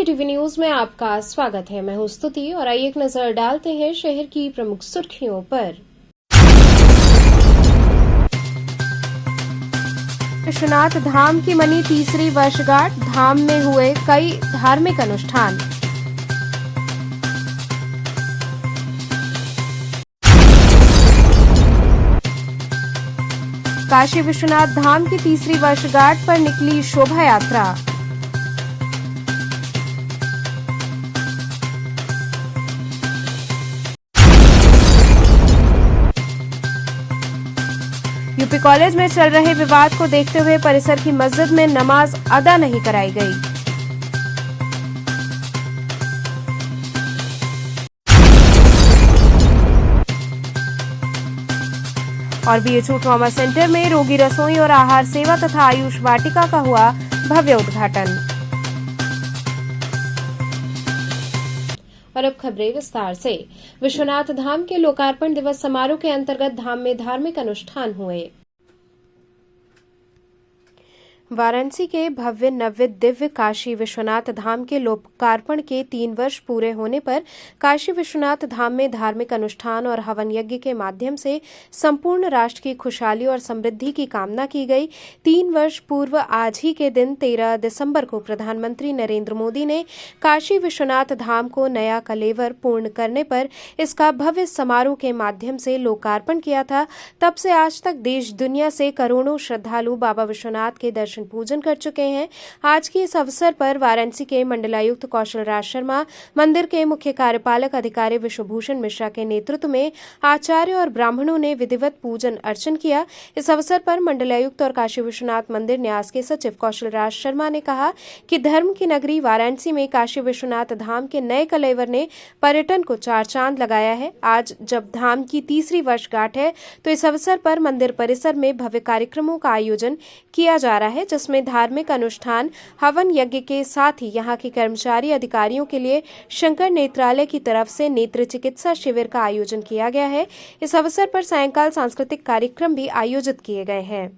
PTV news में आपका स्वागत है। मैं हूं स्तुति और आइए एक नजर डालते हैं शहर की प्रमुख सुर्खियों पर। विश्वनाथ धाम की मनी तीसरी वर्षगांठ, धाम में हुए कई धार्मिक अनुष्ठान। काशी विश्वनाथ धाम की तीसरी वर्षगांठ पर निकली शोभा यात्रा। यूपी कॉलेज में चल रहे विवाद को देखते हुए परिसर की मस्जिद में नमाज अदा नहीं कराई गई। और BHU ट्रॉमा सेंटर में रोगी रसोई और आहार सेवा तथा आयुष वाटिका का हुआ भव्य उद्घाटन। और अब खबरें विस्तार से। विश्वनाथ धाम के लोकार्पण दिवस समारोह के अंतर्गत धाम में धार्मिक अनुष्ठान हुए। वाराणसी के भव्य नव्य दिव्य काशी विश्वनाथ धाम के लोकार्पण के 3 वर्ष पूरे होने पर काशी विश्वनाथ धाम में धार्मिक अनुष्ठान और हवन यज्ञ के माध्यम से संपूर्ण राष्ट्र की खुशहाली और समृद्धि की कामना की गई। 3 वर्ष पूर्व आज ही के दिन 13 दिसंबर को प्रधानमंत्री नरेंद्र मोदी ने काशी विश्वनाथ धाम को नया कलेवर पूर्ण करने पर इसका भव्य समारोह के माध्यम से लोकार्पण किया था। तब से आज तक देश दुनिया से करोड़ों श्रद्धालु बाबा विश्वनाथ के दर्शन पूजन कर चुके हैं। आज के इस अवसर पर वाराणसी के मंडलायुक्त कौशल राज शर्मा, मंदिर के मुख्य कार्यपालक अधिकारी विश्वभूषण मिश्रा के नेतृत्व में आचार्य और ब्राह्मणों ने विधिवत पूजन अर्चन किया। इस अवसर पर मंडलायुक्त और काशी विश्वनाथ मंदिर न्यास के सचिव कौशल राज शर्मा ने कहा कि धर्म की नगरी वाराणसी में काशी विश्वनाथ धाम के नए कलेवर ने पर्यटन को 4 चांद लगाया है। आज जब धाम की तीसरी वर्षगांठ है तो इस अवसर पर मंदिर परिसर में भव्य कार्यक्रमों का आयोजन किया जा रहा है, जिसमें धार्मिक अनुष्ठान, हवन यज्ञ के साथ ही यहां के कर्मचारी अधिकारियों के लिए शंकर नेत्रालय की तरफ से नेत्र चिकित्सा शिविर का आयोजन किया गया है। इस अवसर पर सायंकाल सांस्कृतिक कार्यक्रम भी आयोजित किए गए हैं।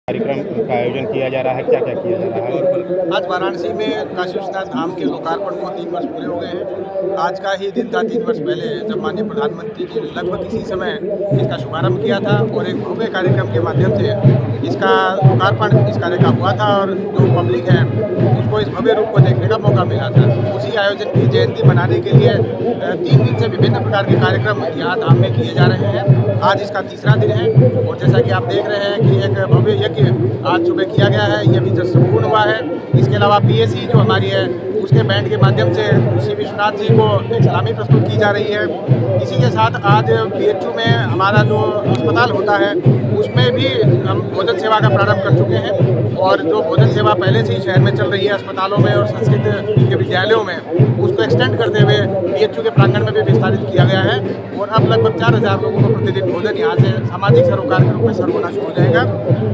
कार्यक्रम का आयोजन किया जा रहा है, क्या क्या किया जा रहा है? आज वाराणसी में काशी विश्वनाथ धाम के लोकार्पण को 3 वर्ष पूरे हो गए हैं। आज का ही दिन था 3 वर्ष पहले जब माननीय प्रधानमंत्री जी ने लगभग इसी समय इसका शुभारंभ किया था और एक भव्य कार्यक्रम के माध्यम से इसका लोकार्पण इस कार्य का हुआ था और जो पब्लिक है उसको इस भव्य रूप को देखने का मौका मिला था। उसी आयोजन की जयंती मनाने के लिए 3 दिन से विभिन्न प्रकार के कार्यक्रम यहाँ धाम में किए जा रहे हैं। आज इसका तीसरा दिन है और जैसा कि आप देख रहे हैं कि एक भव्य यज्ञ आज सुबह किया गया है, यह भी जस्ट संपूर्ण हुआ है। इसके अलावा PSE जो हमारी है उसके बैंड के माध्यम से श्री विश्वनाथ जी को एक सलामी प्रस्तुत की जा रही है। इसी के साथ आज BHU में हमारा जो अस्पताल होता है उसमें भी हम भोजन सेवा का प्रारंभ कर चुके हैं और जो भोजन सेवा पहले से ही शहर में चल रही है अस्पतालों में और संस्कृत के विद्यालयों में, उसको एक्सटेंड करते हुए BHU के प्रांगण में भी विस्तारित किया गया है और अब लगभग 4000 लोगों को प्रतिदिन भोजन यहाँ से सामाजिक सरोकार के रूप में सर्व होना शुरू हो जाएगा।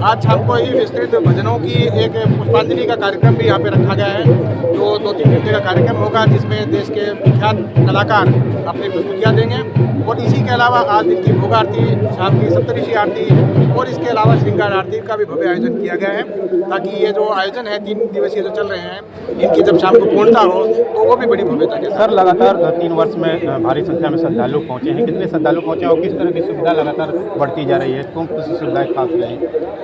आज शाम को ही विस्तृत भजनों की एक पुष्पांजलि का कार्यक्रम भी यहाँ पे रखा गया है जो 2-3 घंटे का कार्यक्रम होगा, जिसमें देश के विख्यात कलाकार अपनी प्रस्तुतियाँ देंगे। और इसी के अलावा आज दिन की भोग आरती, शाम की सप्तऋषि आरती और इसके अलावा श्रृंगार आरती का भी भव्य आयोजन किया गया है, ताकि ये जो आयोजन है 3 दिवसीय जो चल रहे हैं इनकी जब शाम को पूर्णता हो तो वो भी बड़ी भव्यता के। सर, लगातार 3 वर्ष में भारी संख्या में श्रद्धालु पहुँचे हैं, कितने श्रद्धालु पहुँचे और किस तरह की सुविधा लगातार बढ़ती जा रही है, कौन सी सुविधाएं खास रही?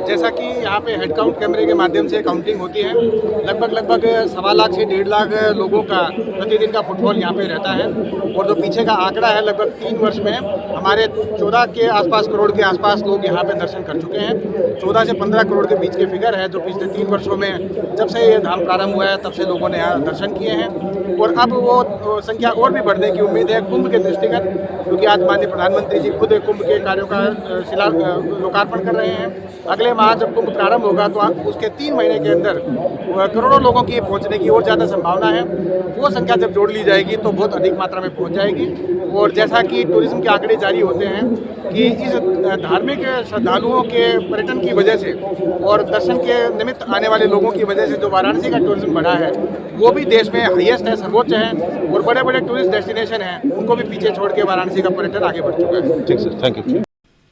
जैसा कि यहाँ पे हेड काउंट कैमरे के माध्यम से काउंटिंग होती है, लगभग 1.25 लाख से 1.5 लाख लोगों का प्रतिदिन का फुटफॉल यहाँ पे रहता है और जो पीछे का आंकड़ा है लगभग 3 वर्ष में हमारे 14 के आसपास करोड़ के आसपास लोग यहाँ पे दर्शन कर चुके हैं। 14 से 15 करोड़ के बीच के फिगर है जो पिछले 3 वर्षों में जब से ये धाम प्रारंभ हुआ है तब से लोगों ने यहाँ दर्शन किए हैं और अब वो संख्या और भी बढ़ने की उम्मीद है कुंभ के दृष्टिगत, क्योंकि आज माननीय प्रधानमंत्री जी खुद कुंभ के कार्यों का लोकार्पण कर रहे हैं। अगले माह जब कुंभ प्रारंभ होगा तो उसके 3 महीने के अंदर करोड़ों लोगों की पहुंचने की और ज़्यादा संभावना है। वो संख्या जब जोड़ ली जाएगी तो बहुत अधिक मात्रा में पहुंच जाएगी। और जैसा कि टूरिज्म के आंकड़े जारी होते हैं कि इस धार्मिक श्रद्धालुओं के पर्यटन की वजह से और दर्शन के निमित्त आने वाले लोगों की वजह से जो वाराणसी का टूरिज्म बढ़ा है वो भी देश में हाईएस्ट है, सर्वोच्च है और बड़े बड़े टूरिस्ट डेस्टिनेशन हैं उनको भी पीछे छोड़ के वाराणसी का पर्यटन आगे बढ़ चुका है। ठीक sir, thank you.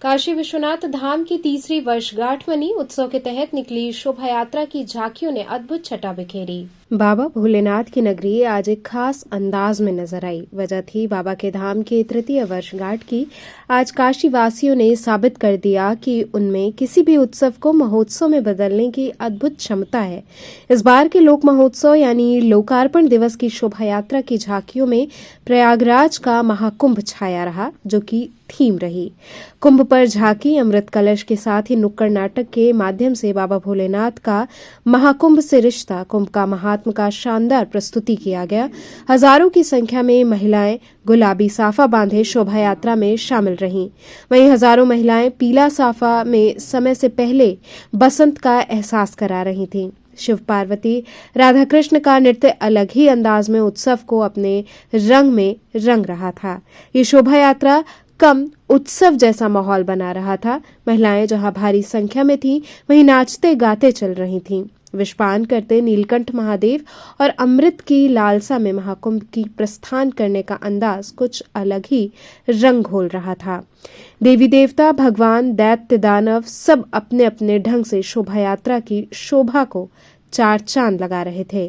Kashi Vishwanath Dham की तीसरी वर्षगांठ मनी। उत्सव के तहत निकली शोभा यात्रा की झांकियों ने अद्भुत छटा बिखेरी। बाबा भोलेनाथ की नगरी आज एक खास अंदाज में नजर आई। वजह थी बाबा के धाम की तृतीय वर्षगांठ की। आज काशी वासियों ने साबित कर दिया कि उनमें किसी भी उत्सव को महोत्सव में बदलने की अद्भुत क्षमता है। इस बार के लोक महोत्सव यानी लोकार्पण दिवस की शोभा यात्रा की झांकियों में प्रयागराज का महाकुंभ छाया रहा, जो कि थीम रही। कुंभ पर झांकी, अमृत कलश के साथ ही नुक्कड़ नाटक के माध्यम से बाबा भोलेनाथ का महाकुंभ से रिश्ता, कुंभ का महात्म का शानदार प्रस्तुति किया गया। हजारों की संख्या में महिलाएं गुलाबी साफा बांधे शोभा यात्रा में शामिल रहीं। वहीं हजारों महिलाएं पीला साफा में समय से पहले बसंत का एहसास करा रही थीं। शिव पार्वती राधा कृष्ण का नृत्य अलग ही अंदाज में उत्सव को अपने रंग में रंग रहा था। ये शोभा यात्रा कम उत्सव जैसा माहौल बना रहा था। महिलाएं जहां भारी संख्या में थीं, वहीं नाचते गाते चल रही थीं। विषपान करते नीलकंठ महादेव और अमृत की लालसा में महाकुंभ की प्रस्थान करने का अंदाज कुछ अलग ही रंग घोल रहा था। देवी देवता, भगवान, दैत्य, दानव सब अपने अपने ढंग से शोभा यात्रा की शोभा को चार चांद लगा रहे थे।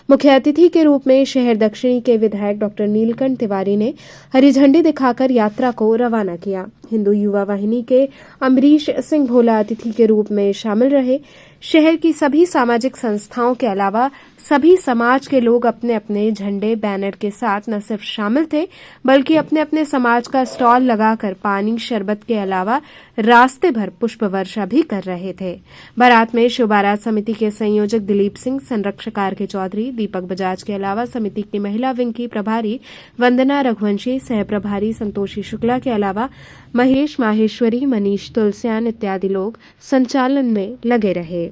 मुख्य अतिथि के रूप में शहर दक्षिणी के विधायक डॉक्टर नीलकंठ तिवारी ने हरी झंडी दिखाकर यात्रा को रवाना किया। हिंदू युवा वाहिनी के अमरीश सिंह भोला अतिथि के रूप में शामिल रहे। शहर की सभी सामाजिक संस्थाओं के अलावा सभी समाज के लोग अपने अपने झंडे बैनर के साथ न सिर्फ शामिल थे, बल्कि अपने अपने समाज का स्टॉल लगाकर पानी शरबत के अलावा रास्ते भर पुष्प वर्षा भी कर रहे थे। बारात में शिव बारात समिति के संयोजक दिलीप सिंह, संरक्षक आर के चौधरी, दीपक बजाज के अलावा समिति की महिला विंग की प्रभारी वंदना रघुवंशी, सह प्रभारी संतोषी शुक्ला के अलावा महेश माहेश्वरी, मनीष तुलसियान इत्यादि लोग संचालन में लगे रहे।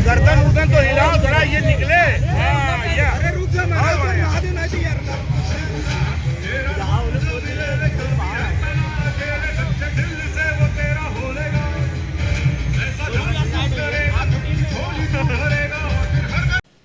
गर्दन उर्दन तो हिलाओ थोड़ा, ये निकले। अरे रुक जा, महादेव नहीं यार।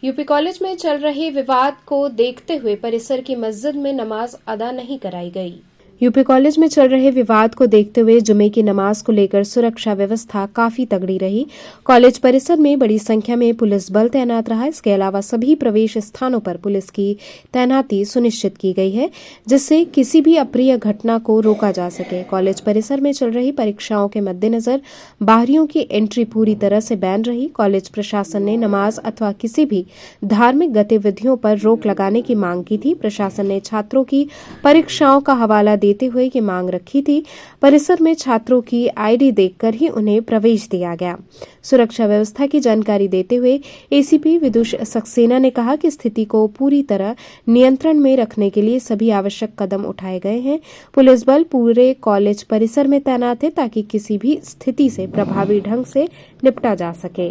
यूपी कॉलेज में चल रहे विवाद को देखते हुए परिसर की मस्जिद में नमाज अदा नहीं कराई गई। यूपी कॉलेज में चल रहे विवाद को देखते हुए जुमे की नमाज को लेकर सुरक्षा व्यवस्था काफी तगड़ी रही। कॉलेज परिसर में बड़ी संख्या में पुलिस बल तैनात रहा। इसके अलावा सभी प्रवेश स्थानों पर पुलिस की तैनाती सुनिश्चित की गई है, जिससे किसी भी अप्रिय घटना को रोका जा सके। कॉलेज परिसर में चल रही परीक्षाओं के मद्देनजर बाहरियों की एंट्री पूरी तरह से बैन रही। कॉलेज प्रशासन ने नमाज अथवा किसी भी धार्मिक गतिविधियों पर रोक लगाने की मांग की थी। प्रशासन ने छात्रों की परीक्षाओं का हवाला देते हुए ये मांग रखी थी। परिसर में छात्रों की आईडी देखकर ही उन्हें प्रवेश दिया गया। सुरक्षा व्यवस्था की जानकारी देते हुए एसीपी विदुष सक्सेना ने कहा कि स्थिति को पूरी तरह नियंत्रण में रखने के लिए सभी आवश्यक कदम उठाए गए हैं। पुलिस बल पूरे कॉलेज परिसर में तैनात है ताकि किसी भी स्थिति से प्रभावी ढंग से निपटा जा सके।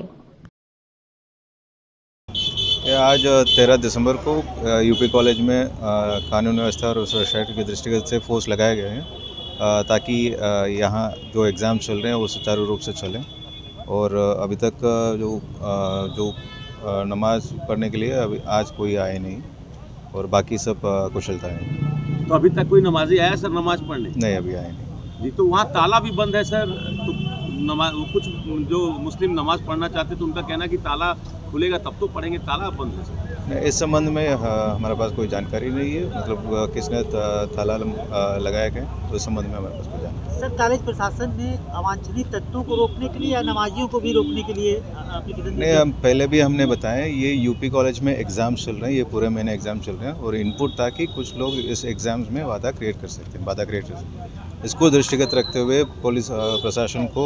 आज 13 दिसंबर को यूपी कॉलेज में कानून व्यवस्था और सुरक्षा के दृष्टिगत से फोर्स लगाए गए हैं ताकि यहाँ जो एग्ज़ाम चल रहे हैं वो सुचारू रूप से चलें। और अभी तक जो नमाज पढ़ने के लिए अभी आज कोई आए नहीं और बाकी सब कुशलता है। तो अभी तक कोई नमाजी आया सर नमाज पढ़ने? नहीं, अभी आए नहीं जी। तो वहाँ ताला भी बंद है सर, तो नमाज कुछ जो मुस्लिम नमाज पढ़ना चाहते तो उनका कहना कि ताला खुलेगा तब तो पढ़ेंगे, ताला बंद है सर। इस संबंध में हमारे पास कोई जानकारी नहीं है, मतलब किसने ताला लगाया गया तो इस संबंध में हमारे पास कोई जानकारी। सर, कॉलेज प्रशासन ने अवांछनीय तत्वों को रोकने के लिए या नमाजियों को भी रोकने के लिए एप्लीकेशन नहीं, हम पहले भी हमने बताया ये यूपी कॉलेज में एग्ज़ाम चल रहे हैं, ये पूरे महीने एग्ज़ाम चल रहे हैं और इनपुट ताकि कुछ लोग इस एग्ज़ाम्स में बाधा क्रिएट कर सकते हैं। इसको दृष्टिगत रखते हुए पुलिस प्रशासन को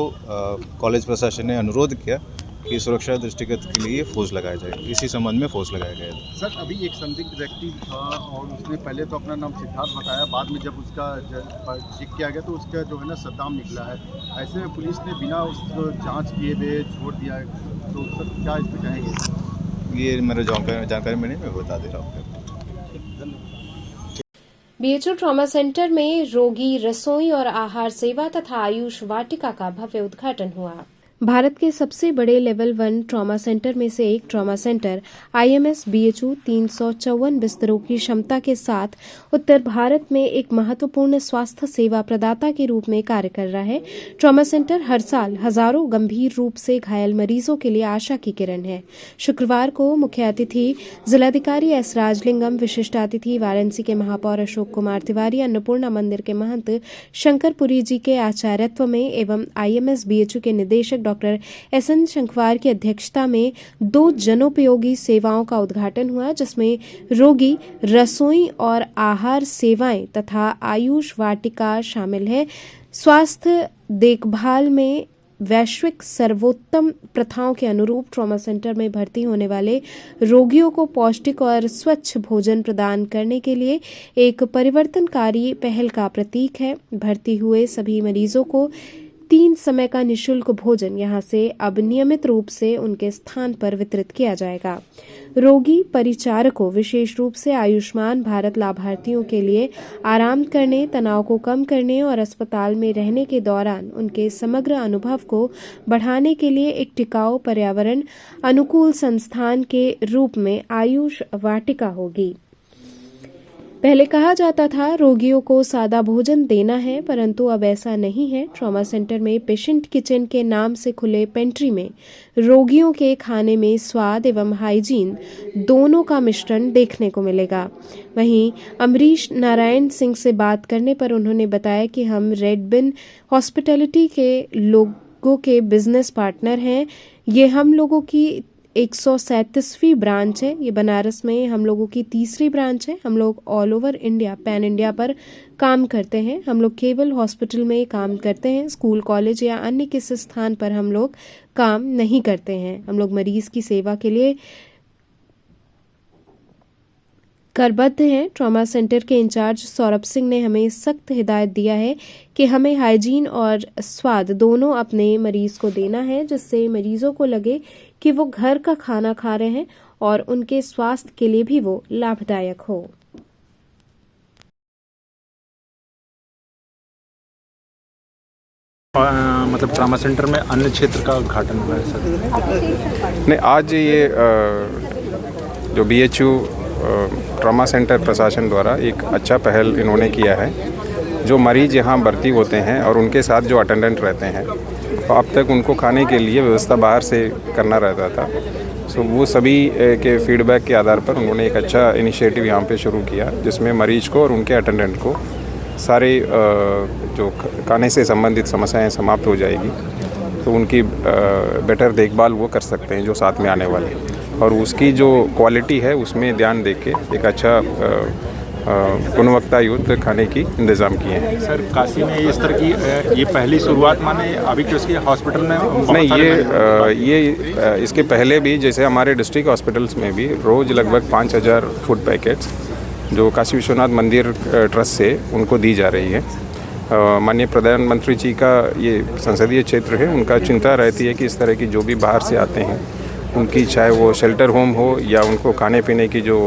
कॉलेज प्रशासन ने अनुरोध किया कि सुरक्षा दृष्टिगत के लिए फोर्स लगाया जाए। इसी संबंध में फोर्स लगाया गया है। सर, अभी एक संदिग्ध व्यक्ति था और उसने पहले तो अपना नाम सिद्धार्थ बताया, बाद में जब उसका चेक किया गया तो उसका जो है ना सद्दाम निकला है। ऐसे में पुलिस ने बिना उसको जांच किए हुए छोड़ दिया है, तो सर क्या इस पर कहेंगे? ये मेरे जानकारी में नहीं, मैं बता दे रहा हूँ। बीएचयू ट्रॉमा सेंटर में रोगी रसोई और आहार सेवा तथा आयुष वाटिका का भव्य उद्घाटन हुआ। भारत के सबसे बड़े लेवल 1 ट्रॉमा सेंटर में से एक ट्रॉमा सेंटर आईएमएस बीएचयू 354 बिस्तरों की क्षमता के साथ उत्तर भारत में एक महत्वपूर्ण स्वास्थ्य सेवा प्रदाता के रूप में कार्य कर रहा है। ट्रॉमा सेंटर हर साल हजारों गंभीर रूप से घायल मरीजों के लिए आशा की किरण है। शुक्रवार को मुख्य अतिथि जिलाधिकारी एस राजलिंगम, विशिष्ट अतिथि वाराणसी के महापौर अशोक कुमार तिवारी, अन्नपूर्णा मंदिर के महंत शंकरपुरी जी के आचार्यत्व में एवं आईएमएस बीएचयू के निदेशक डॉक्टर एसएन शंखवार की अध्यक्षता में 2 जनोपयोगी सेवाओं का उद्घाटन हुआ, जिसमें रोगी रसोई और आहार सेवाएं तथा आयुष वाटिका शामिल है। स्वास्थ्य देखभाल में वैश्विक सर्वोत्तम प्रथाओं के अनुरूप ट्रॉमा सेंटर में भर्ती होने वाले रोगियों को पौष्टिक और स्वच्छ भोजन प्रदान करने के लिए एक परिवर्तनकारी पहल का प्रतीक है। भर्ती हुए सभी मरीजों को 3 समय का निःशुल्क भोजन यहां से अब नियमित रूप से उनके स्थान पर वितरित किया जाएगा। रोगी परिचारकों, विशेष रूप से आयुष्मान भारत लाभार्थियों के लिए आराम करने, तनाव को कम करने और अस्पताल में रहने के दौरान उनके समग्र अनुभव को बढ़ाने के लिए एक टिकाऊ पर्यावरण अनुकूल संस्थान के रूप में आयुष वाटिका होगी। पहले कहा जाता था रोगियों को सादा भोजन देना है, परंतु अब ऐसा नहीं है। ट्रॉमा सेंटर में पेशेंट किचन के नाम से खुले पेंट्री में रोगियों के खाने में स्वाद एवं हाइजीन दोनों का मिश्रण देखने को मिलेगा। वहीं अमरीश नारायण सिंह से बात करने पर उन्होंने बताया कि हम रेड बिन हॉस्पिटैलिटी के लोगों के बिजनेस पार्टनर हैं। ये हम लोगों की 137वीं ब्रांच है। ये बनारस में हम लोगों की 3री ब्रांच है। हम लोग all over India, pan India पर काम करते हैं। हम लोग केवल हॉस्पिटल में काम करते हैं, स्कूल, कॉलेज या अन्य किसी स्थान पर हम लोग काम नहीं करते हैं। हम लोग मरीज की सेवा के लिए करबद्ध हैं। ट्रॉमा सेंटर के इंचार्ज सौरभ सिंह ने हमें सख्त हिदायत दिया है कि हमें हाइजीन और स्वाद दोनों अपने मरीज को देना है, जिससे मरीजों को लगे कि वो घर का खाना खा रहे हैं और उनके स्वास्थ्य के लिए भी वो लाभदायक हो। मतलब ट्रॉमा सेंटर में अन्य क्षेत्र का उद्घाटन हुआ है सर? नहीं, आज ये जो बीएचयू ट्रॉमा सेंटर प्रशासन द्वारा एक अच्छा पहल इन्होंने किया है। जो मरीज़ यहाँ भर्ती होते हैं और उनके साथ जो अटेंडेंट रहते हैं, तो अब तक उनको खाने के लिए व्यवस्था बाहर से करना रहता था। सो वो सभी के फीडबैक के आधार पर उन्होंने एक अच्छा इनिशिएटिव यहाँ पे शुरू किया, जिसमें मरीज़ को और उनके अटेंडेंट को सारे जो खाने से संबंधित समस्याएं समाप्त हो जाएगी, तो उनकी बेटर देखभाल वो कर सकते हैं जो साथ में आने वाले, और उसकी जो क्वालिटी है उसमें ध्यान देके एक अच्छा गुणवत्ता युक्त खाने की इंतज़ाम किए हैं। सर काशी में इस तरह की ये पहली शुरुआत माने अभी तो इसके हॉस्पिटल में नहीं, ये इसके पहले भी जैसे हमारे डिस्ट्रिक्ट हॉस्पिटल्स में भी रोज़ लगभग 5000 फूड पैकेट्स जो काशी विश्वनाथ मंदिर ट्रस्ट से उनको दी जा रही है। माननीय प्रधानमंत्री जी का ये संसदीय क्षेत्र है, उनका चिंता रहती है कि इस तरह की जो भी बाहर से आते हैं उनकी चाहे वो शेल्टर होम हो या उनको खाने पीने की जो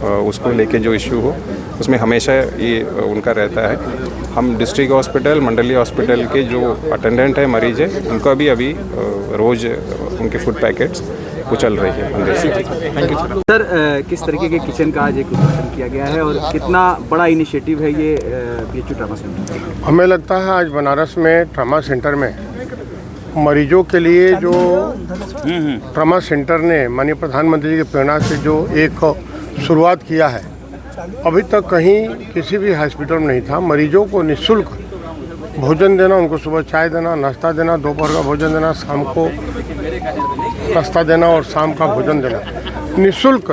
उसको लेके जो इश्यू हो, उसमें हमेशा ये उनका रहता है। हम डिस्ट्रिक्ट हॉस्पिटल, मंडलीय हॉस्पिटल के जो अटेंडेंट है, मरीज है, उनका भी अभी रोज़ उनके फूड पैकेट्स वो चल रही है। Thank you sir. सर किस तरीके के किचन का आज एक उद्घाटन किया गया है और कितना बड़ा इनिशिएटिव है ये BHU ट्रामा सेंटर? हमें लगता है आज बनारस में ट्रामा सेंटर में मरीजों के लिए जो ट्रामा सेंटर ने माननीय प्रधानमंत्री जी की प्रेरणा से जो एक शुरुआत किया है, अभी तक कहीं किसी भी हॉस्पिटल में नहीं था। मरीजों को निःशुल्क भोजन देना, उनको सुबह चाय देना, नाश्ता देना, दोपहर का भोजन देना, शाम को नाश्ता देना और शाम का भोजन देना निःशुल्क,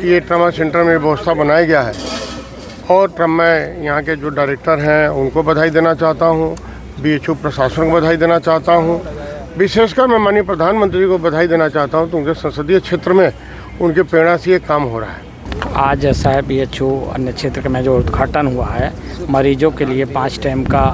ये ट्रामा सेंटर में व्यवस्था बनाया गया है। और मैं यहाँ के जो डायरेक्टर हैं उनको बधाई देना चाहता हूँ, BHU प्रशासन को बधाई देना चाहता हूँ, विशेषकर मैं माननीय प्रधानमंत्री को बधाई देना चाहता हूँ तो उनके संसदीय क्षेत्र में उनके प्रेरणा से ये काम हो रहा है। आज जैसा है BHU अन्य क्षेत्र में जो उद्घाटन हुआ है, मरीजों के लिए 5 टाइम का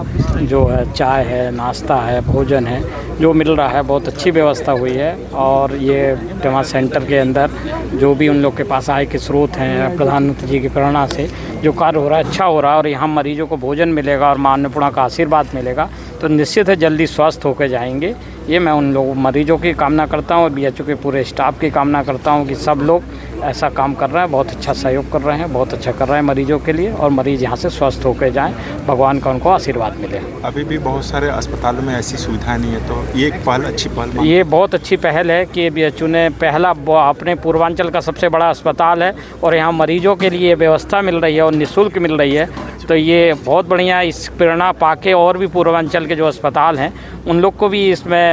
जो है चाय है, नाश्ता है, भोजन है जो मिल रहा है, बहुत अच्छी व्यवस्था हुई है। और ये ट्रामा सेंटर के अंदर जो भी उन लोग के पास आय के स्रोत हैं, प्रधानमंत्री जी की प्रेरणा से जो कार्य हो रहा है अच्छा हो रहा है और यहाँ मरीजों को भोजन मिलेगा और माँ अन्नपूर्णा का आशीर्वाद मिलेगा तो निश्चित है जल्दी स्वस्थ होकर जाएंगे। ये मैं उन लोगों मरीजों की कामना करता हूँ और BHU के पूरे स्टाफ की कामना करता हूँ कि सब लोग ऐसा काम कर रहे हैं, बहुत अच्छा सहयोग कर रहे हैं, बहुत अच्छा कर रहे हैं मरीजों के लिए और मरीज यहाँ से स्वस्थ होकर जाएं, भगवान का उनको आशीर्वाद मिले। अभी भी बहुत सारे अस्पतालों में ऐसी सुविधाएं नहीं है, तो ये एक पहल, अच्छी पहल, ये बहुत अच्छी पहल है कि BHU ने पहला अपने पूर्वांचल का सबसे बड़ा अस्पताल है और यहाँ मरीजों के लिए व्यवस्था मिल रही है और निःशुल्क मिल रही है, तो ये बहुत बढ़िया। इस प्रेरणा पाके और भी पूर्वांचल के जो अस्पताल हैं उन लोग को भी इसमें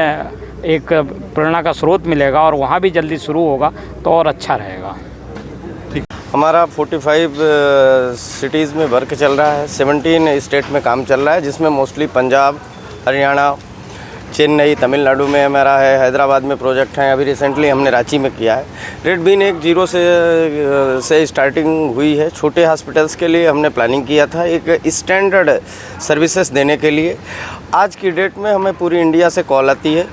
एक प्रेरणा का स्रोत मिलेगा और वहाँ भी जल्दी शुरू होगा तो और अच्छा रहेगा। हमारा 45 सिटीज़ में वर्क चल रहा है, 17 स्टेट में काम चल रहा है, जिसमें मोस्टली पंजाब, हरियाणा, चेन्नई, तमिलनाडु में हमारा है, हैदराबाद में प्रोजेक्ट हैं, अभी रिसेंटली हमने रांची में किया है। रेड बीन एक 0 से स्टार्टिंग हुई है। छोटे हॉस्पिटल्स के लिए हमने प्लानिंग किया था एक स्टैंडर्ड सर्विसेज देने के लिए। आज की डेट में हमें पूरी इंडिया से कॉल आती है।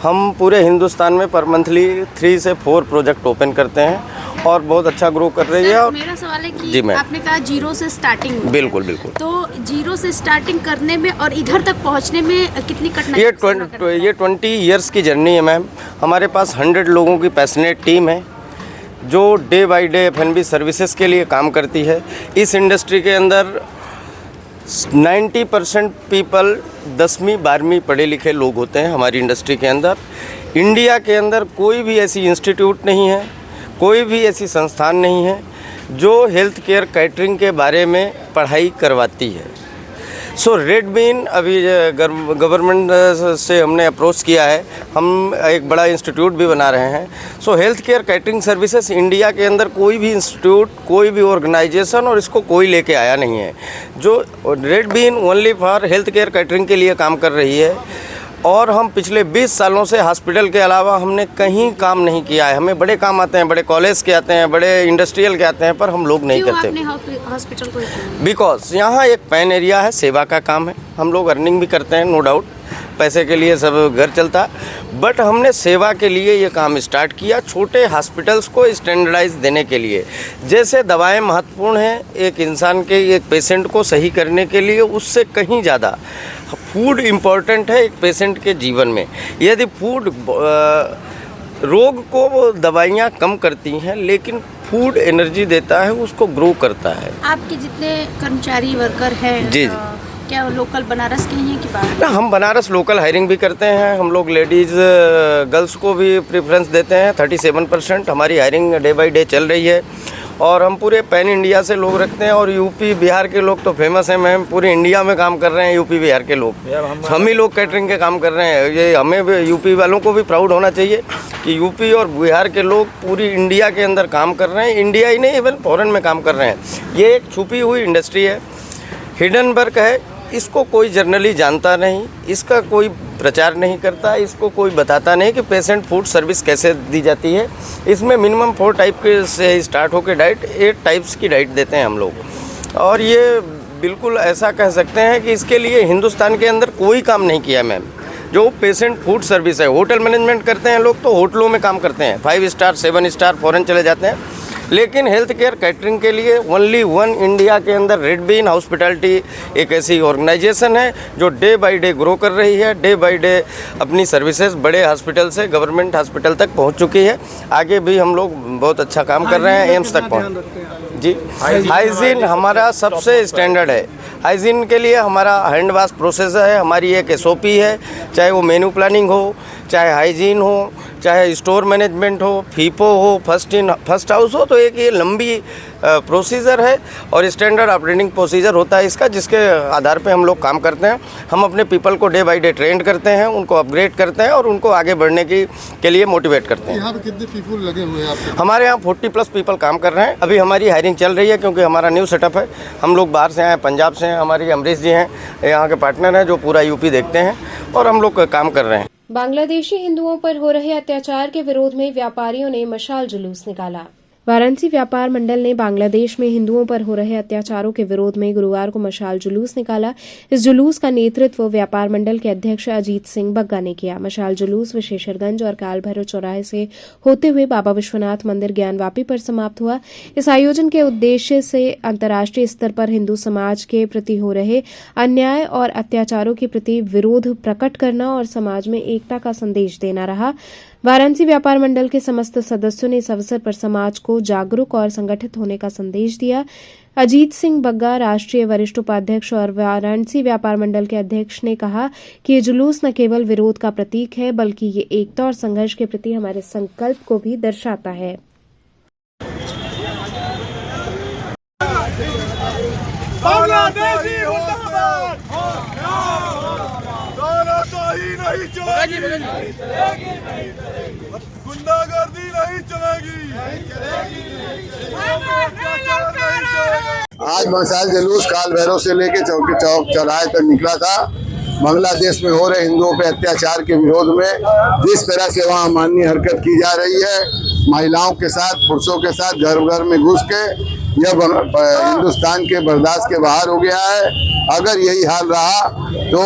हम पूरे हिंदुस्तान में पर मंथली 3 से 4 प्रोजेक्ट ओपन करते हैं और बहुत अच्छा ग्रो कर रही है। और मेरा सवाल है कि जी मैम, आपने कहा 0 से स्टार्टिंग, बिल्कुल बिल्कुल, तो 0 से स्टार्टिंग करने में और इधर तक पहुंचने में कितनी कठिनाई? ये 20 इयर्स की जर्नी है मैम। हमारे पास 100 लोगों की पैशनेट टीम है जो day by day F&B services के लिए काम करती है। इस इंडस्ट्री के अंदर 90% पीपल 10वीं 12वीं पढ़े लिखे लोग होते हैं हमारी इंडस्ट्री के अंदर। इंडिया के अंदर कोई भी ऐसी इंस्टीट्यूट नहीं है, कोई भी ऐसी संस्थान नहीं है जो हेल्थ केयर कैटरिंग के बारे में पढ़ाई करवाती है। सो रेड बीन अभी गवर्नमेंट से हमने अप्रोच किया है, हम एक बड़ा इंस्टीट्यूट भी बना रहे हैं। सो health care catering services India के अंदर कोई भी इंस्टीट्यूट, कोई भी ऑर्गेनाइजेशन और इसको कोई लेके आया नहीं है। जो red been only for health care catering के लिए काम कर रही है और हम पिछले 20 सालों से हॉस्पिटल के अलावा हमने कहीं काम नहीं किया है। हमें बड़े काम आते हैं, बड़े कॉलेज के आते हैं, बड़े इंडस्ट्रियल के आते हैं, पर हम लोग नहीं करते। क्यों आपने हॉस्पिटल को चुना? बिकॉज यहाँ एक पैन एरिया है, सेवा का काम है, हम लोग अर्निंग भी करते हैं, नो डाउट, पैसे के लिए सब घर चलता है, बट हमने सेवा के लिए ये काम स्टार्ट किया, छोटे हॉस्पिटल्स को स्टैंडर्डाइज देने के लिए। जैसे दवाएं महत्वपूर्ण हैं एक इंसान के, एक पेशेंट को सही करने के लिए, उससे कहीं ज़्यादा फूड इम्पॉर्टेंट है एक पेशेंट के जीवन में। यदि फूड रोग को दवाइयाँ कम करती हैं, लेकिन फूड एनर्जी देता है, उसको ग्रो करता है। आपके जितने कर्मचारी वर्कर हैं जी क्या लोकल बनारस के हैं कि बाहर? हम बनारस लोकल हायरिंग भी करते हैं। हम लोग लेडीज़ गर्ल्स को भी प्रेफरेंस देते हैं। 37% हमारी हायरिंग डे बाय डे चल रही है और हम पूरे पैन इंडिया से लोग रखते हैं और यूपी बिहार के लोग तो फेमस हैं। मैम पूरे इंडिया में काम कर रहे हैं यूपी बिहार के लोग, हम ही लोग कैटरिंग के काम कर रहे हैं। ये हमें भी यूपी वालों को भी प्राउड होना चाहिए कि यूपी और बिहार के लोग पूरी इंडिया के अंदर काम कर रहे हैं। इंडिया ही नहीं, इवन फॉरेन में काम कर रहे हैं। ये एक छुपी हुई इंडस्ट्री है, हिडन वर्क है, इसको कोई जर्नली जानता नहीं, इसका कोई प्रचार नहीं करता, इसको कोई बताता नहीं कि पेशेंट फूड सर्विस कैसे दी जाती है। इसमें मिनिमम 4 टाइप के से स्टार्ट होकर डाइट 8 टाइप्स की डाइट देते हैं हम लोग। और ये बिल्कुल ऐसा कह सकते हैं कि इसके लिए हिंदुस्तान के अंदर कोई काम नहीं किया मैम। जो पेशेंट फूड सर्विस है, होटल मैनेजमेंट करते हैं लोग तो होटलों में काम करते हैं, 5 स्टार 7 स्टार फॉरेन चले जाते हैं, लेकिन हेल्थ केयर कैटरिंग के लिए ओनली वन इंडिया के अंदर रेड बीन हॉस्पिटैलिटी एक ऐसी ऑर्गेनाइजेशन है जो डे बाय डे ग्रो कर रही है, डे बाय डे अपनी सर्विसेज बड़े हॉस्पिटल से गवर्नमेंट हॉस्पिटल तक पहुंच चुकी है। आगे भी हम लोग बहुत अच्छा काम कर रहे हैं, एम्स तक पहुँच। जी, हाइजीन हमारा सबसे स्टैंडर्ड है। हाइजीन के लिए हमारा हैंड वॉश प्रोसेस है, हमारी एक SOP है, चाहे वो मेन्यू प्लानिंग हो, चाहे हाइजीन हो, चाहे स्टोर मैनेजमेंट हो, फीपो हो, फर्स्ट हाउस हो, तो एक ये लंबी प्रोसीजर है और स्टैंडर्ड ऑपरेटिंग प्रोसीजर होता है इसका, जिसके आधार पे हम लोग काम करते हैं। हम अपने पीपल को डे बाय डे ट्रेंड करते हैं, उनको अपग्रेड करते हैं और उनको आगे बढ़ने के लिए मोटिवेट करते हैं। यहाँ पे कितने पीपल लगे हुए हैं आपके? हमारे यहाँ 40+ पीपल काम कर रहे हैं। अभी हमारी हायरिंग चल रही है क्योंकि हमारा न्यू सेटअप है। हम लोग बाहर से आए हैं, पंजाब से हैं, हमारी अमरीश जी हैं, यहाँ के पार्टनर हैं जो पूरा यूपी देखते हैं और हम लोग काम कर रहे हैं। बांग्लादेशी हिंदुओं पर हो रहे अत्याचार के विरोध में व्यापारियों ने मशाल जुलूस निकाला। वाराणसी व्यापार मंडल ने बांग्लादेश में हिंदुओं पर हो रहे अत्याचारों के विरोध में गुरुवार को मशाल जुलूस निकाला। इस जुलूस का नेतृत्व व्यापार मंडल के अध्यक्ष अजीत सिंह बग्गा ने किया। मशाल जुलूस विशेषरगंज और काल भैरव चौराहे से होते हुए बाबा विश्वनाथ मंदिर ज्ञानवापी पर समाप्त हुआ। इस आयोजन के उद्देश्य से अंतर्राष्ट्रीय स्तर पर हिंदू समाज के प्रति हो रहे अन्याय और अत्याचारों के प्रति विरोध प्रकट करना और समाज में एकता का संदेश देना रहा। वाराणसी व्यापार मंडल के समस्त सदस्यों ने इस अवसर पर समाज को जागरूक और संगठित होने का संदेश दिया। अजीत सिंह बग्गा, राष्ट्रीय वरिष्ठ उपाध्यक्ष और वाराणसी व्यापार मंडल के अध्यक्ष, ने कहा कि ये जुलूस न केवल विरोध का प्रतीक है बल्कि ये एकता और संघर्ष के प्रति हमारे संकल्प को भी दर्शाता है। बांग्लादेशी मुर्दाबाद, तानाशाही नहीं चलेगी, गुंडागर्दी नहीं चलेगी, आज मशाल जुलूस काल भैरव से लेके चौक चौराहे तक निकला था। बांग्लादेश में हो रहे हिंदुओं पे अत्याचार के विरोध में जिस तरह से वहाँ अमानवीय हरकत की जा रही है, महिलाओं के साथ, पुरुषों के साथ घर घर में घुस के, यह हिंदुस्तान के बर्दाश्त के बाहर हो गया है। अगर यही हाल रहा तो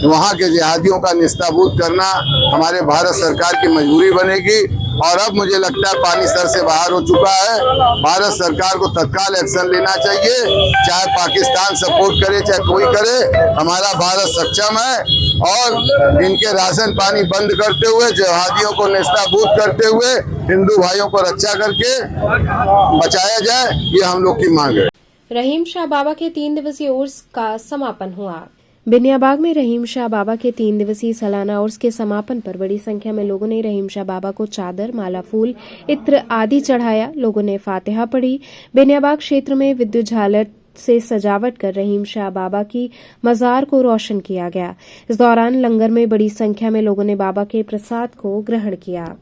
वहाँ के जिहादियों का निस्ताबूद करना हमारे भारत सरकार की मजबूरी बनेगी और अब मुझे लगता है पानी सर से बाहर हो चुका है। भारत सरकार को तत्काल एक्शन लेना चाहिए, चाहे पाकिस्तान सपोर्ट करे चाहे कोई करे, हमारा भारत सक्षम है और इनके राशन पानी बंद करते हुए, जिहादियों को निस्ताबूद करते हुए हिंदू भाइयों को रक्षा करके बचाया जाए, ये हम लोग की मांग है। रहीम शाह बाबा के 3 दिवसीय उर्स का समापन हुआ। बिनियाबाग में रहीम शाह बाबा के 3 दिवसीय सालाना उर्स के समापन पर बड़ी संख्या में लोगों ने रहीम शाह बाबा को चादर, माला, फूल, इत्र आदि चढ़ाया। लोगों ने फातिहा पढ़ी। बिनियाबाग क्षेत्र में विद्युत झालर से सजावट कर रहीम शाह बाबा की मजार को रोशन किया गया। इस दौरान लंगर में बड़ी संख्या में लोगों ने बाबा के प्रसाद को ग्रहण किया।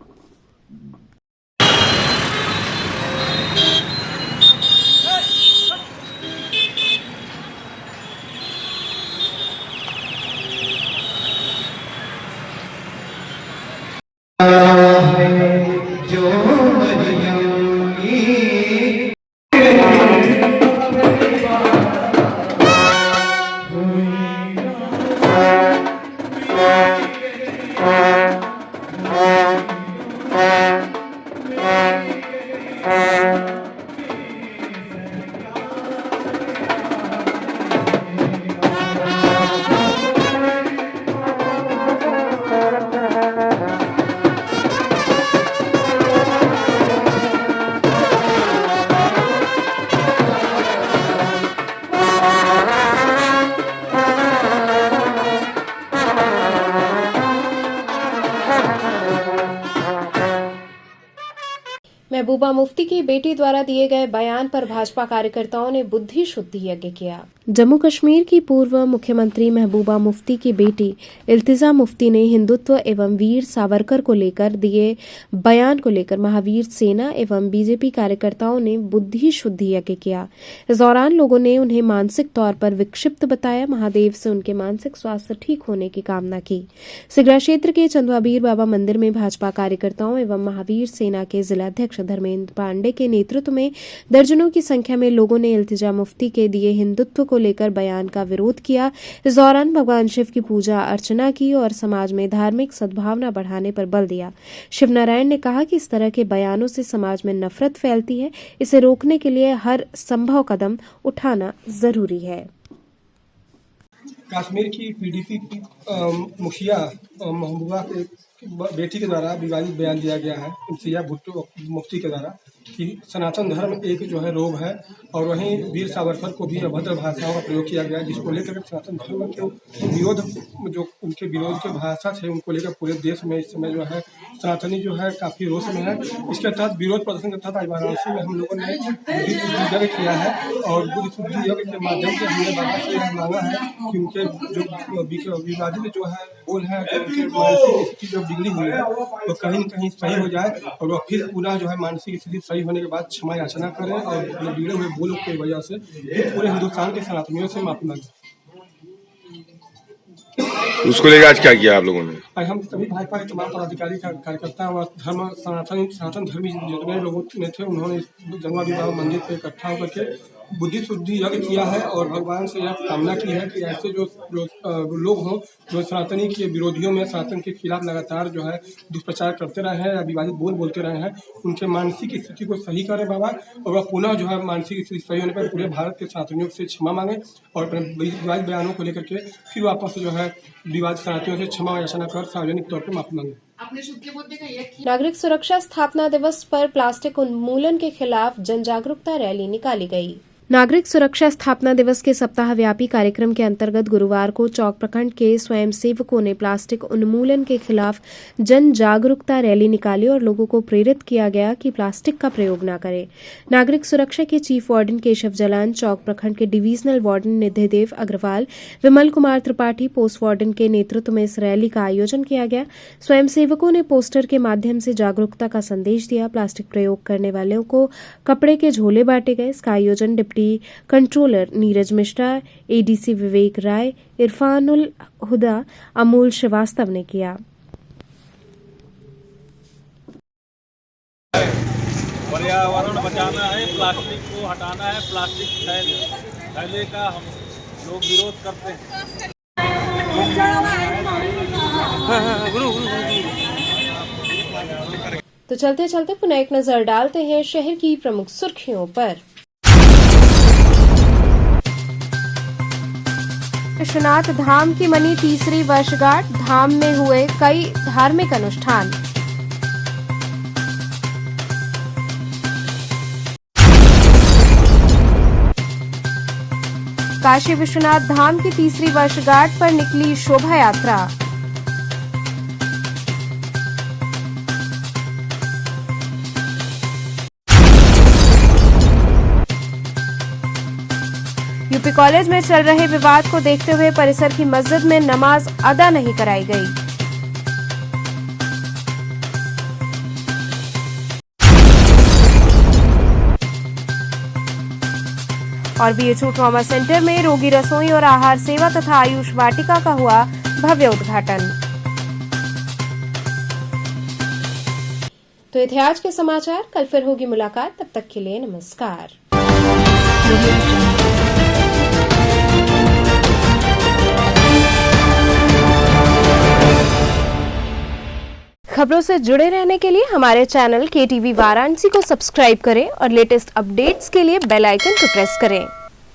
महबूबा मुफ्ती की बेटी द्वारा दिए गए बयान पर भाजपा कार्यकर्ताओं ने बुद्धि शुद्धि यज्ञ किया। जम्मू कश्मीर की पूर्व मुख्यमंत्री महबूबा मुफ्ती की बेटी इल्तिजा मुफ्ती ने हिंदुत्व एवं वीर सावरकर को लेकर दिए बयान को लेकर महावीर सेना एवं बीजेपी कार्यकर्ताओं ने बुद्धि शुद्धि यज्ञ किया। इस दौरान लोगों ने उन्हें मानसिक तौर पर विक्षिप्त बताया। महादेव से उनके मानसिक स्वास्थ्य ठीक होने की कामना की। सिगरा क्षेत्र के चंदवाबीर बाबा मंदिर में भाजपा कार्यकर्ताओं एवं महावीर सेना के जिलाध्यक्ष धर्मेंद्र पांडे के नेतृत्व में दर्जनों की संख्या में लोगों ने इल्तिजा मुफ्ती के दिए हिंदुत्व को लेकर बयान का विरोध किया। इस दौरान भगवान शिव की पूजा अर्चना की और समाज में धार्मिक सद्भावना बढ़ाने पर बल दिया। शिवनारायण ने कहा कि इस तरह के बयानों से समाज में नफरत फैलती है। इसे रोकने के लिए हर संभव कदम उठाना जरूरी है। कश्मीर की पीडीपी की मुखिया महबूबा के बेटी के द्वारा विवादित बयान दिया गया है इल्तिजा भुट्टो मुफ्ती के द्वारा कि सनातन धर्म एक जो है रोग है, और वहीं वीर सावरकर को भी अभद्र भाषाओं का प्रयोग किया गया, जिसको लेकर सनातन धर्म के विरोध जो उनके विरोध के भाषा थे उनको लेकर पूरे देश में इस समय जो है सनातनी जो है काफ़ी रोष में है। इसके तहत विरोध प्रदर्शन के तहत आज वाराणसी में हम लोगों ने बुद्धि शुद्धि यज्ञ किया है और बुद्धि शुद्धि यज्ञ के माध्यम से हमने बाबा से यह मांगा है कि उनके जो विवादित जो है बोल है उनके मानसिक स्थिति जो बिगड़ी हुई है वो कहीं न कहीं सही हो जाए और वह फिर पुनः जो है मानसिक स्थिति सही होने के बाद क्षमा याचना करें और बिगड़े हुए बोलों की वजह से पूरे हिंदुस्तान के सनातनियों से माफी मांगे। उसको लेकर आज क्या किया आप लोगों ने? आज हम सभी भाजपा के तमाम पदाधिकारी कार्यकर्ता और सनातन धर्मी जितने लोगों ने थे उन्होंने जंगवा विवाह मंदिर पे इकट्ठा होकर के बुद्धि शुद्धि यज्ञ किया है और भगवान से यह कामना की है कि ऐसे जो लोग हों जो सनातनी के विरोधियों में सनातन के खिलाफ लगातार जो है दुष्प्रचार करते रहे हैं या विवादित बोलते रहे हैं, उनके मानसिक स्थिति को सही करें बाबा और वह पुनः जो है मानसिक स्थिति सही होने पर पूरे भारत के सनातनियों से क्षमा मांगे और अपने विवादित बयानों को लेकर के फिर वापस जो है विवादित सनातनियों से क्षमा याचना कर सार्वजनिक तौर पर माफी मांगे। नागरिक सुरक्षा स्थापना दिवस पर प्लास्टिक उन्मूलन के खिलाफ जन जागरूकता रैली निकाली गई। नागरिक सुरक्षा स्थापना दिवस के सप्ताहव्यापी कार्यक्रम के अंतर्गत गुरुवार को चौक प्रखंड के स्वयंसेवकों ने प्लास्टिक उन्मूलन के खिलाफ जन जागरूकता रैली निकाली और लोगों को प्रेरित किया गया कि प्लास्टिक का प्रयोग न करें। नागरिक सुरक्षा के चीफ वार्डन केशव जलान, चौक प्रखंड के divisional warden निधिदेव Agarwal, Vimal Kumar Tripathi post warden के नेतृत्व में इस रैली का आयोजन किया गया। स्वयंसेवकों ने पोस्टर के माध्यम से जागरूकता का संदेश दिया। प्लास्टिक प्रयोग करने वालों को कपड़े के झोले बांटे गए। इसका आयोजन deputy controller Neeraj Mishra, ADC Vivek Rai, Irfanul Huda, Amul Srivastava ने किया। पर्यावरण बचाना है, प्लास्टिक को हटाना है, प्लास्टिक थैले का हम लोग विरोध करते हैं। तो चलते चलते पुनः एक नजर डालते हैं शहर की प्रमुख सुर्खियों पर। विश्वनाथ धाम की मनी तीसरी वर्षगांठ, धाम में हुए कई धार्मिक अनुष्ठान। काशी विश्वनाथ धाम की तीसरी वर्षगांठ पर निकली शोभा यात्रा। यूपी कॉलेज में चल रहे विवाद को देखते हुए परिसर की मस्जिद में नमाज अदा नहीं कराई गई। और बीएचयू ट्रॉमा सेंटर में रोगी रसोई और आहार सेवा तथा आयुष वाटिका का हुआ भव्य उद्घाटन। तो ये थे आज के समाचार। कल फिर होगी मुलाकात, तब तक के लिए नमस्कार। खबरों से जुड़े रहने के लिए हमारे चैनल KTV वाराणसी को सब्सक्राइब करें और लेटेस्ट अपडेट्स के लिए बेल आइकन को प्रेस करें।